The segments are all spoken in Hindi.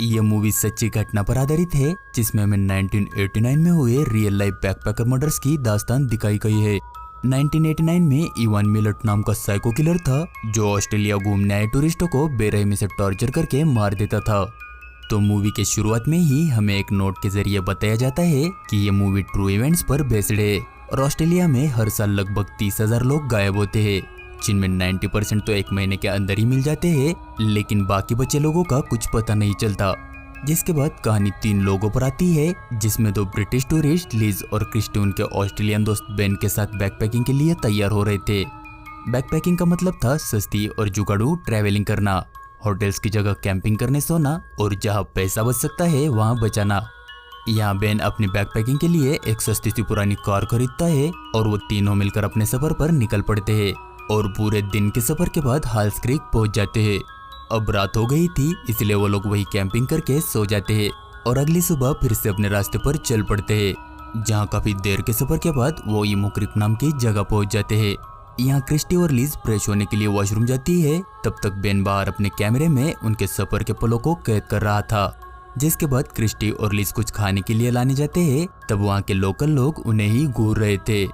ये मूवी सच्ची घटना पर आधारित है, जिसमें हमें 1989 में हुए रियल लाइफ बैकपैकर मर्डर्स की दास्तान दिखाई गई है। 1989 में इवान मिलट नाम का साइको किलर था, जो ऑस्ट्रेलिया घूमने आए टूरिस्टों को बेरहमी से टॉर्चर करके मार देता था। तो मूवी के शुरुआत में ही हमें एक नोट के जरिए बताया जाता है कि ये मूवी ट्रू इवेंट्स पर बेस्ड है और ऑस्ट्रेलिया में हर साल लगभग 30,000 लोग गायब होते हैं, जिनमें 90% तो एक महीने के अंदर ही मिल जाते हैं, लेकिन बाकी बचे लोगों का कुछ पता नहीं चलता। जिसके बाद कहानी 3 लोगों पर आती है, जिसमें 2 ब्रिटिश टूरिस्ट लिज और क्रिस्टी उनके ऑस्ट्रेलियन दोस्त बेन के साथ बैकपैकिंग के लिए तैयार हो रहे थे। बैकपैकिंग का मतलब था सस्ती और जुगाड़ू ट्रैवलिंग करना, होटल्स की जगह कैंपिंग करने सोना और जहाँ पैसा बच सकता है वहाँ बचाना। यहाँ बेन अपनी बैकपैकिंग के लिए एक सस्ती सी पुरानी कार खरीदता है और वो तीनों मिलकर अपने सफर पर निकल पड़ते हैं और पूरे दिन के सफर के बाद हाल्स क्रीक पहुंच जाते हैं। अब रात हो गई थी, इसलिए वो लोग वही कैंपिंग करके सो जाते हैं और अगली सुबह फिर से अपने रास्ते पर चल पड़ते हैं, जहाँ काफी देर के सफर के बाद वो इमो क्रीक नाम की जगह पहुंच जाते हैं। यहाँ क्रिस्टी और लिज फ्रेश होने के लिए वॉशरूम जाती है, तब तक बेन बाहर अपने कैमरे में उनके सफर के पलों को कैद कर रहा था। जिसके बाद क्रिस्टी और लिज कुछ खाने के लिए लाने जाते हैं, तब वहाँ के लोकल लोग उन्हें ही घूर रहे थे।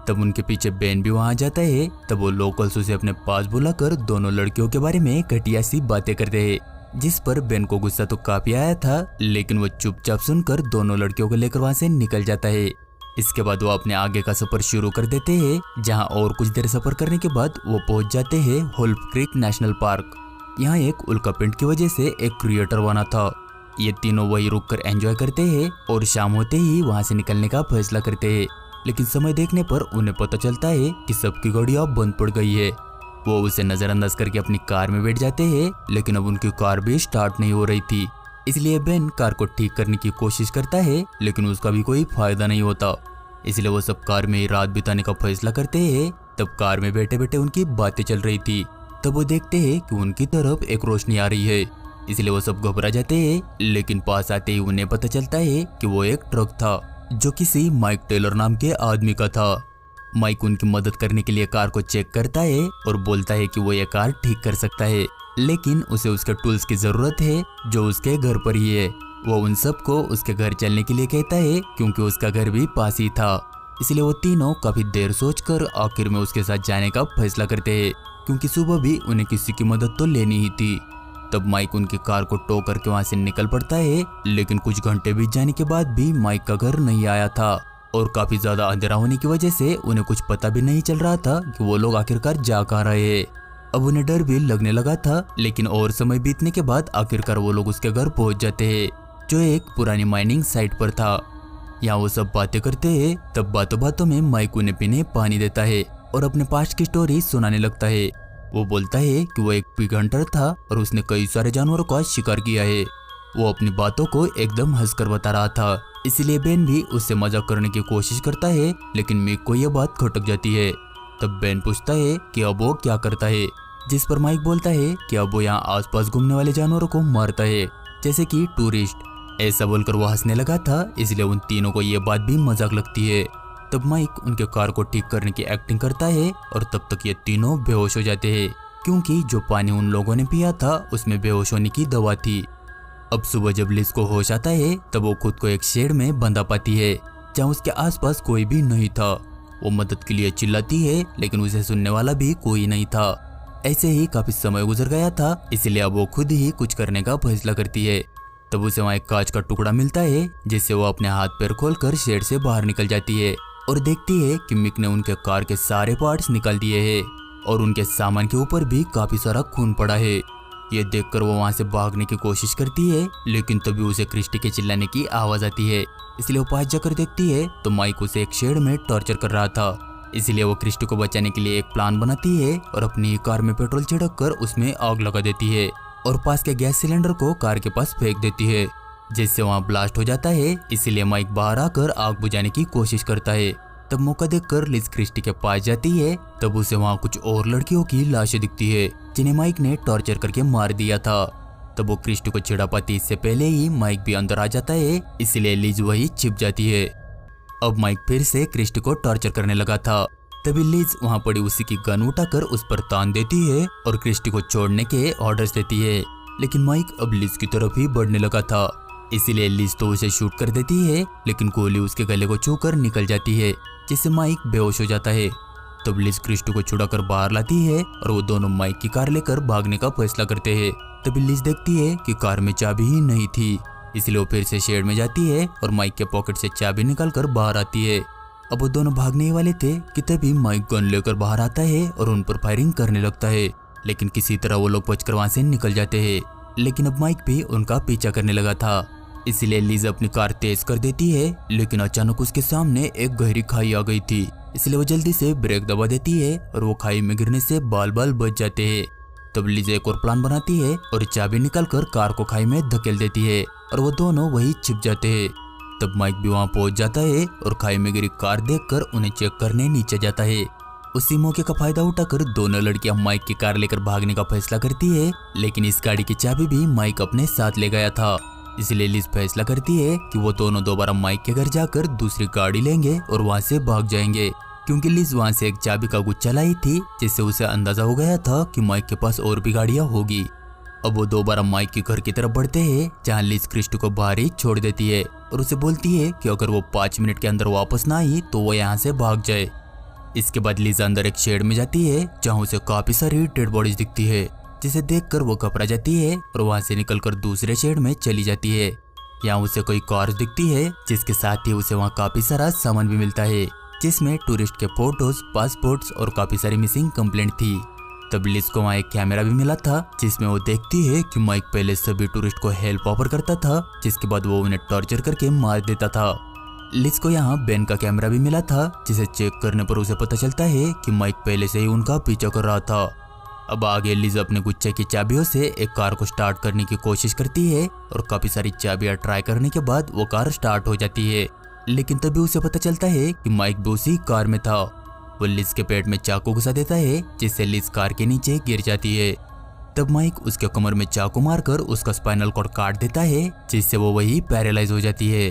तब उनके पीछे बेन भी वहाँ जाता है, तब वो लोकल्स उसे अपने पास बुलाकर दोनों लड़कियों के बारे में घटिया सी बातें करते हैं, जिस पर बेन को गुस्सा तो काफी आया था, लेकिन वो चुपचाप सुनकर दोनों लड़कियों को लेकर वहाँ से निकल जाता है। इसके बाद वो अपने आगे का सफर शुरू कर देते हैं, जहाँ और कुछ देर सफर करने के बाद वो पहुंच जाते हैं होल्फ क्रीक नेशनल पार्क। यहाँ एक उल्कापिंड की वजह से एक क्रिएटर बना था। ये तीनों वही रुककर एंजॉय करते हैं और शाम होते ही वहाँ से निकलने का फैसला करते हैं, लेकिन समय देखने पर उन्हें पता चलता है कि सबकी गाड़ियाँ बंद पड़ गई है। वो उसे नजरअंदाज करके अपनी कार में बैठ जाते हैं, लेकिन अब उनकी कार भी स्टार्ट नहीं हो रही थी। इसलिए बेन कार को ठीक करने की कोशिश करता है, लेकिन उसका भी कोई फायदा नहीं होता। इसलिए वो सब कार में ही रात बिताने का फैसला करते हैं। तब कार में बैठे बैठे उनकी बातें चल रही थी, तब वो देखते हैं कि उनकी तरफ एक रोशनी आ रही है। इसलिए वो सब घबरा जाते हैं, लेकिन पास आते ही उन्हें पता चलता है कि वो एक ट्रक था, जो किसी माइक टेलर नाम के आदमी का था। माइक उनकी मदद करने के लिए कार को चेक करता है और बोलता है कि वो ये कार ठीक कर सकता है, लेकिन उसे उसके टूल्स की जरूरत है, जो उसके घर पर ही है। वो उन सबको उसके घर चलने के लिए कहता है, क्योंकि उसका घर भी पास ही था। इसलिए वो तीनों काफी देर सोचकर आखिर में उसके साथ जाने का फैसला करते हैं, क्योंकि सुबह भी उन्हें किसी की मदद तो लेनी ही थी। तब माइक उनकी कार को टो करके वहाँ से निकल पड़ता है, लेकिन कुछ घंटे बीत जाने के बाद भी माइक का घर नहीं आया था और काफी ज्यादा अंधेरा होने की वजह से उन्हें कुछ पता भी नहीं चल रहा था कि वो लोग आखिरकार जा कहाँ रहे हैं। अब उन्हें डर भी लगने लगा था, लेकिन और समय बीतने के बाद आखिरकार वो लोग उसके घर पहुंच जाते हैं, जो एक पुरानी माइनिंग साइट पर था। यहाँ वो सब बातें करते हैं, तब बातों बातों में माइक उन्हें पीने पानी देता है और अपने पास्ट की स्टोरी सुनाने लगता है। वो बोलता है कि वो एक पिग हंटर था और उसने कई सारे जानवरों का शिकार किया है। वो अपनी बातों को एकदम हंसकर बता रहा था, इसलिए बेन भी उससे मजाक करने की कोशिश करता है, लेकिन माइक को यह बात खटक जाती है। तब बेन पूछता है कि अब वो क्या करता है, जिस पर माइक बोलता है कि अब वो यहाँ आसपास घूमने वाले जानवरों को मारता है, जैसे कि टूरिस्ट। ऐसा बोलकर वो हंसने लगा था, इसलिए उन तीनों को ये बात भी मजाक लगती है। तब माइक उनके कार को ठीक करने की एक्टिंग करता है और तब तक ये तीनों बेहोश हो जाते हैं, क्योंकि जो पानी उन लोगों ने पिया था उसमें बेहोश होने की दवा थी। अब सुबह जब लिज को होश आता है, तब वो खुद को एक शेड में बंधा पाती है, जहाँ उसके आसपास कोई भी नहीं था। वो मदद के लिए चिल्लाती है, लेकिन उसे सुनने वाला भी कोई नहीं था। ऐसे ही काफी समय गुजर गया था, इसलिए अब वो खुद ही कुछ करने का फैसला करती है। तब उसे वहाँ एक कांच का टुकड़ा मिलता है, जिससे वो अपने हाथ पैर खोलकर शेड से बाहर निकल जाती है और देखती है कि मिक ने उनके कार के सारे पार्ट्स निकाल दिए हैं और उनके सामान के ऊपर भी काफी सारा खून पड़ा है। ये देखकर वो वहाँ से भागने की कोशिश करती है, लेकिन तभी उसे क्रिस्टी के चिल्लाने की आवाज आती है। इसलिए वो पास जाकर देखती है तो माइक उसे एक शेड में टॉर्चर कर रहा था। इसलिए वो क्रिस्टी को बचाने के लिए एक प्लान बनाती है और अपनी कार में पेट्रोल छिड़क कर उसमें आग लगा देती है और पास के गैस सिलेंडर को कार के पास फेंक देती है, जिससे वहाँ ब्लास्ट हो जाता है। इसीलिए माइक बाहर आकर आग बुझाने की कोशिश करता है। तब मौका देखकर लिज क्रिस्टी के पास जाती है, तब उसे वहाँ कुछ और लड़कियों की लाशें दिखती है, जिन्हें माइक ने टॉर्चर करके मार दिया था। तब वो क्रिस्टी को छिड़ा पाती, इससे पहले ही माइक भी अंदर आ जाता है, इसलिए लिज वही छिप जाती है। अब माइक फिर से क्रिस्टी को टॉर्चर करने लगा था, तभी लिज वहाँ पड़ी उसी की गन उठाकर उस पर तान देती है और क्रिस्टी को छोड़ने के ऑर्डर्स देती है। लेकिन माइक अब लिज की तरफ ही बढ़ने लगा था। इसीलिए लिज तो उसे शूट कर देती है, लेकिन गोली उसके गले को छूकर निकल जाती है, जिससे माइक बेहोश हो जाता है। तब लिज क्रिस्टी को छुड़ाकर बाहर लाती है और वो दोनों माइक की कार लेकर भागने का फैसला करते हैं। तभी लिज देखती है कि कार में चाबी ही नहीं थी, इसलिए वो फिर से शेड में जाती है और माइक के पॉकेट से चाबी निकालकर बाहर आती है। अब वो दोनों भागने ही वाले थे कि तभी माइक गन लेकर बाहर आता है और उन पर फायरिंग करने लगता है, लेकिन किसी तरह वो लोग बचकर वहां से निकल जाते हैं। लेकिन अब माइक भी उनका पीछा करने लगा था, इसलिए लिज अपनी कार तेज कर देती है, लेकिन अचानक उसके सामने एक गहरी खाई आ गई थी, इसलिए वो जल्दी से ब्रेक दबा देती है और वो खाई में गिरने से बाल बाल बच जाते हैं। तब लिज एक और प्लान बनाती है और चाबी निकालकर कार को खाई में धकेल देती है और वो दोनों वहीं छिप जाते हैं। तब माइक भी वहां पहुंच जाता है और खाई में गिरी कार देखकर उन्हें चेक करने नीचे जाता है। उसी मौके का फायदा उठाकर दोनों लड़कियां माइक की कार लेकर भागने का फैसला करती है, लेकिन इस गाड़ी की चाबी भी माइक अपने साथ ले गया था। इसलिए लिज फैसला करती है कि वो दोनों दोबारा माइक के घर जाकर दूसरी गाड़ी लेंगे और वहां से भाग जाएंगे, क्योंकि लिज वहां से एक चाबी का गुच्छा लाई थी, जिससे उसे अंदाजा हो गया था कि माइक के पास और भी गाड़ियां होगी। अब वो दोबारा माइक के घर की तरफ बढ़ते हैं, जहाँ लिज क्रिस्टी को बाहर ही छोड़ देती है और उसे बोलती है कि अगर वो 5 मिनट के अंदर वापस ना आई तो वो यहाँ से भाग जाए। इसके बाद लिज अंदर एक शेड में जाती है, जहाँ उसे काफी सारी डेड बॉडीज दिखती है, जिसे देखकर वो घबरा जाती है और वहां से निकलकर दूसरे शेड में चली जाती है। यहाँ उसे कोई कार दिखती है, जिसके साथ ही उसे वहाँ काफी सारा सामान भी मिलता है, जिसमें टूरिस्ट के फोटोज, पासपोर्ट्स और काफी सारी मिसिंग कंप्लेंट थी। तब लिज को वहाँ एक कैमरा भी मिला था, जिसमें वो देखती है कि माइक पहले सभी टूरिस्ट को हेल्प ऑफर करता था, जिसके बाद वो उन्हें टॉर्चर करके मार देता था। लिज को यहाँ बेन का कैमरा भी मिला था, जिसे चेक करने पर उसे पता चलता है कि माइक पहले से ही उनका पीछा कर रहा था। अब आगे लिज अपने गुच्छे की चाबियों से एक कार को स्टार्ट करने की कोशिश करती है और काफी सारी चाबियां ट्राई करने के बाद वो कार स्टार्ट हो जाती है, लेकिन तभी उसे पता चलता है कि माइक भी उसी कार में था। वो लिज के पेट में चाकू घुसा देता है, जिससे लिज कार के नीचे गिर जाती है। तब माइक उसके कमर में चाकू मारकर उसका स्पाइनल कॉर्ड काट देता है, जिससे वो वही पैरालाइज हो जाती है।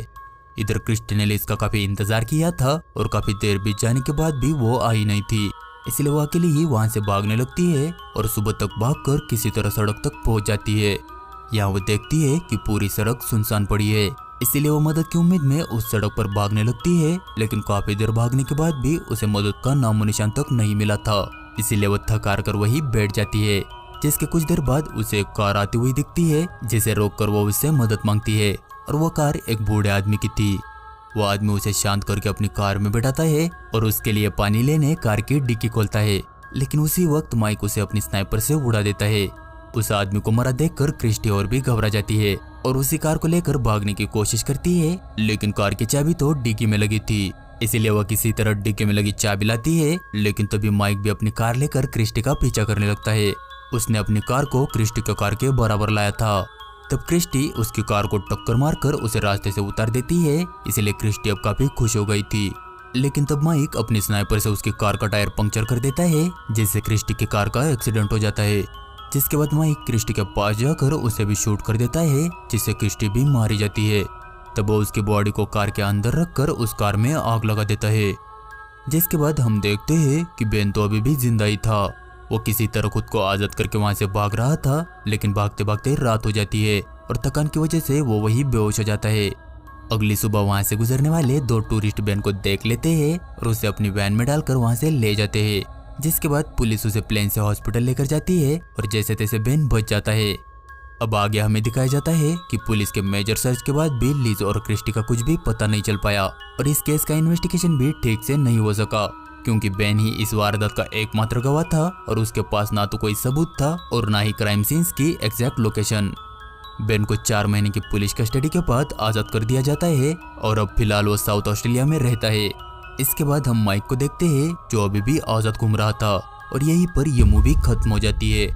इधर क्रिस्टी ने लिज का काफी इंतजार किया था और काफी देर बीत जाने के बाद भी वो आई नहीं थी, इसलिए वो अकेली ही वहां से भागने लगती है और सुबह तक भागकर किसी तरह सड़क तक पहुंच जाती है। यहाँ वो देखती है कि पूरी सड़क सुनसान पड़ी है, इसीलिए वो मदद की उम्मीद में उस सड़क पर भागने लगती है, लेकिन काफी देर भागने के बाद भी उसे मदद का नामो निशान तक नहीं मिला था, इसीलिए वो थक हार कर वही बैठ जाती है। जिसके कुछ देर बाद उसे एक कार आती हुई दिखती है, जिसे रोककर वो उससे मदद मांगती है और वो कार एक बूढ़े आदमी की थी। वो आदमी उसे शांत करके अपनी कार में बैठाता है और उसके लिए पानी लेने कार की डिक्की खोलता है, लेकिन उसी वक्त माइक उसे अपनी स्नाइपर से उड़ा देता है। उस आदमी को मरा देखकर क्रिस्टी और भी घबरा जाती है और उसी कार को लेकर भागने की कोशिश करती है, लेकिन कार की चाबी तो डिक्की में लगी थी, इसीलिए वह किसी तरह डिक्की में लगी चाबी लाती है। लेकिन तभी माइक भी अपनी कार लेकर क्रिस्टी का पीछा करने लगता है। उसने अपनी कार को क्रिस्टी के कार के बराबर लाया था। तब क्रिस्टी उसकी कार को टक्कर मारकर उसे रास्ते से उतार देती है, इसलिए क्रिस्टी अब काफी खुश हो गई थी। लेकिन तब माइक अपनी स्नाइपर से उसकी कार का टायर पंक्चर कर देता है, जिससे क्रिस्टी की कार का एक्सीडेंट हो जाता है। जिसके बाद माइक क्रिस्टी के पास जाकर उसे भी शूट कर देता है, जिससे क्रिस्टी भी मारी जाती है। तब वो उसकी बॉडी को कार के अंदर रखकर उस कार में आग लगा देता है। जिसके बाद हम देखते हैं कि बेन तो अभी भी जिंदा ही था। वो किसी तरह खुद को आजाद करके वहां से भाग रहा था, लेकिन भागते भागते रात हो जाती है और थकान की वजह से वो वही बेहोश हो जाता है। अगली सुबह वहां से गुजरने वाले 2 टूरिस्ट बेन को देख लेते हैं और उसे अपनी वैन में डालकर वहां से ले जाते हैं। जिसके बाद पुलिस उसे प्लेन से हॉस्पिटल लेकर जाती है और जैसे तैसे बेन बच जाता है। अब आगे हमें दिखाया जाता है कि पुलिस के मेजर सर्च के बाद भी लिज और क्रिस्टी का कुछ भी पता नहीं चल पाया और इस केस का इन्वेस्टिगेशन भी ठीक से नहीं हो सका, क्योंकि बेन ही इस वारदात का एकमात्र गवाह था और उसके पास ना तो कोई सबूत था और ना ही क्राइम सीन्स की एग्जैक्ट लोकेशन। बेन को 4 महीने की पुलिस कस्टडी के बाद आजाद कर दिया जाता है और अब फिलहाल वो साउथ ऑस्ट्रेलिया में रहता है। इसके बाद हम माइक को देखते हैं, जो अभी भी आजाद घूम रहा था और यहीं पर यह मूवी खत्म हो जाती है।